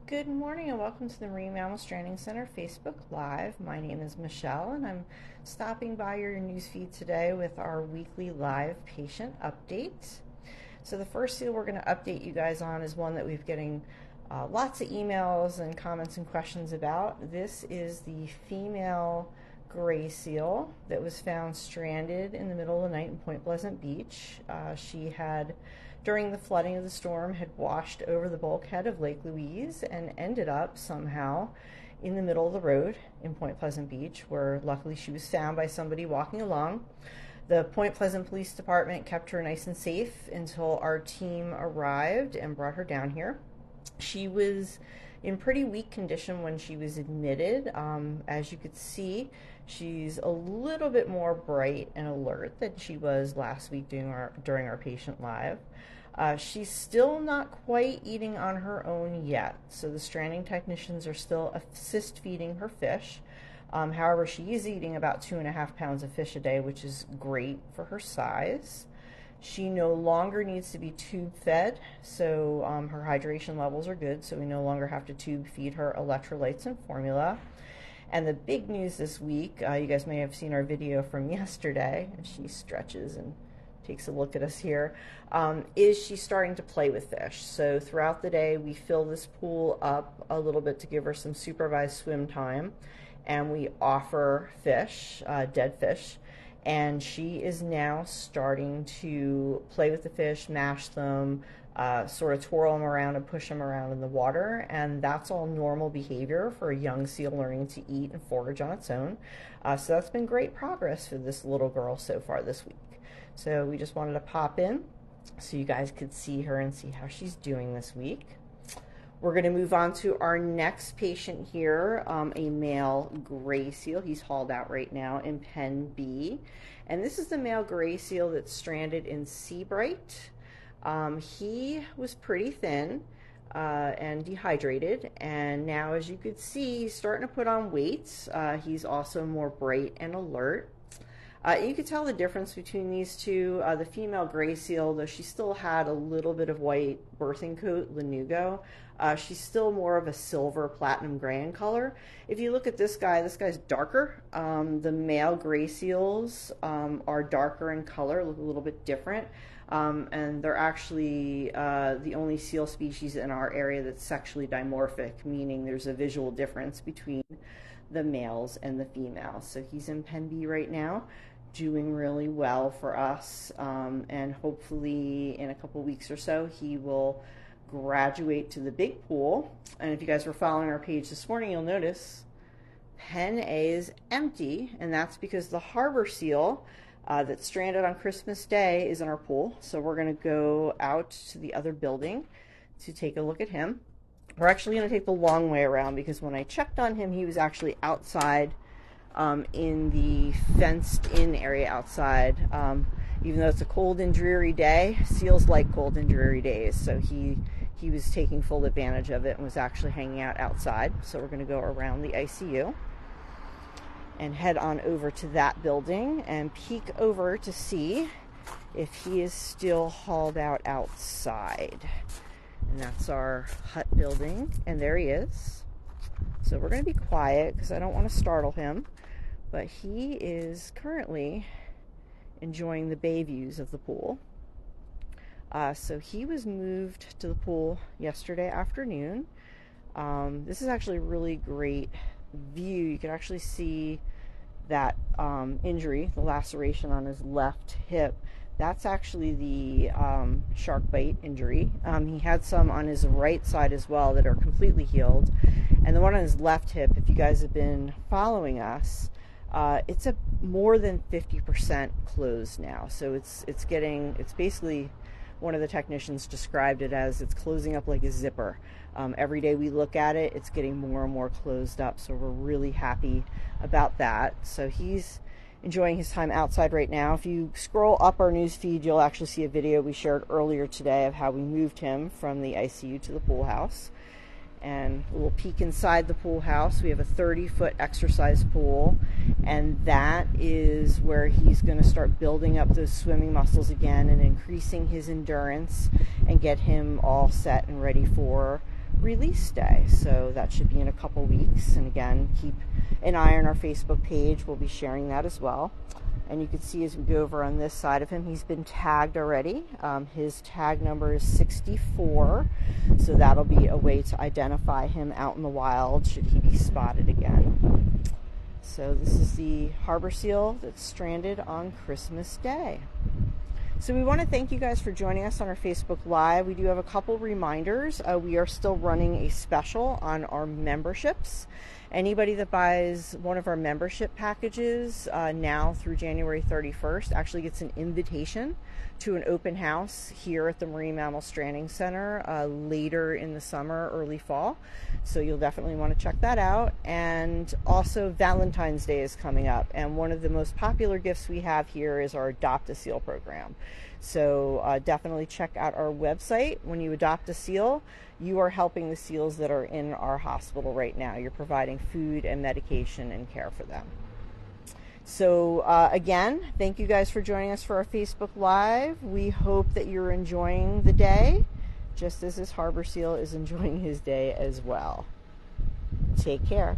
Good morning and welcome to the Marine Mammal Stranding Center Facebook Live. My name is Michelle and I'm stopping by your newsfeed today with our weekly live patient update. So the first seal we're going to update you guys on is one that we've getting lots of emails and comments and questions about. This is the female gray seal that was found stranded in the middle of the night in Point Pleasant Beach. She had, during the flooding of the storm, had washed over the bulkhead of Lake Louise and ended up somehow in the middle of the road in Point Pleasant Beach, where luckily she was found by somebody walking along. The Point Pleasant Police Department kept her nice and safe until our team arrived and brought her down here. She was in pretty weak condition when she was admitted. As you could see, she's a little bit more bright and alert than she was last week during our patient live. She's still not quite eating on her own yet, so the stranding technicians are still assist feeding her fish. However, she is eating about 2.5 pounds of fish a day, which is great for her size. She no longer needs to be tube fed, so her hydration levels are good, so we no longer have to tube feed her electrolytes and formula. And the big news this week, you guys may have seen our video from yesterday, and she stretches and takes a look at us here, is she's starting to play with fish. So throughout the day, we fill this pool up a little bit to give her some supervised swim time, and we offer fish, dead fish. And she is now starting to play with the fish, mash them, sort of twirl them around and push them around in the water. And that's all normal behavior for a young seal learning to eat and forage on its own. So that's been great progress for this little girl so far this week. So we just wanted to pop in so you guys could see her and see how she's doing this week. We're going to move on to our next patient here, a male gray seal. He's hauled out right now in Pen B. And this is the male gray seal that's stranded in Seabright. He was pretty thin and dehydrated. And now, as you could see, he's starting to put on weight. He's also more bright and alert. You could tell the difference between these two. The female gray seal, though she still had a little bit of white birthing coat, lanugo, she's still more of a silver platinum gray in color. If you look at this guy's darker. The male gray seals are darker in color, look a little bit different. And they're actually the only seal species in our area that's sexually dimorphic, meaning there's a visual difference between the males and the females. So he's in Pen B right now, doing really well for us, and hopefully in a couple weeks or so he will graduate to the big pool. And if you guys were following our page this morning, you'll notice Pen A is empty, and that's because the harbor seal that's stranded on Christmas Day is in our pool. So we're going to go out to the other building to take a look at him. We're actually going to take the long way around, because when I checked on him, he was actually outside in the fenced-in area outside. Even though it's a cold and dreary day, seals like cold and dreary days, so he was taking full advantage of it and was actually hanging out outside. So we're going to go around the ICU and head on over to that building and peek over to see if he is still hauled out outside. And that's our hut building, and there he is. So we're going to be quiet because I don't want to startle him, but he is currently enjoying the bay views of the pool. So he was moved to the pool yesterday afternoon. This is actually a really great view. You can actually see that injury, the laceration on his left hip. That's actually the shark bite injury. He had some on his right side as well that are completely healed. And the one on his left hip, if you guys have been following us, it's a more than 50% closed now. So it's basically, one of the technicians described it as it's closing up like a zipper. Every day we look at it, it's getting more and more closed up. So we're really happy about that. So he's enjoying his time outside right now. If you scroll up our news feed, you'll actually see a video we shared earlier today of how we moved him from the ICU to the pool house. And we'll peek inside the pool house. We have a 30-foot exercise pool, and that is where he's going to start building up those swimming muscles again and increasing his endurance and get him all set and ready for release day. So that should be in a couple weeks. And again, keep an eye on our Facebook page. We'll be sharing that as well. And you can see as we go over on this side of him, he's been tagged already. His tag number is 64. So that'll be a way to identify him out in the wild should he be spotted again. So this is the harbor seal that's stranded on Christmas Day. So we want to thank you guys for joining us on our Facebook Live. We do have a couple reminders. We are still running a special on our memberships. Anybody that buys one of our membership packages now through January 31st actually gets an invitation to an open house here at the Marine Mammal Stranding Center later in the summer, early fall. So you'll definitely want to check that out. And also Valentine's Day is coming up. And one of the most popular gifts we have here is our Adopt a Seal program. So definitely check out our website. When you adopt a seal, you are helping the seals that are in our hospital right now. You're providing food and medication and care for them. So again, thank you guys for joining us for our Facebook Live. We hope that you're enjoying the day, just as this harbor seal is enjoying his day as well. Take care.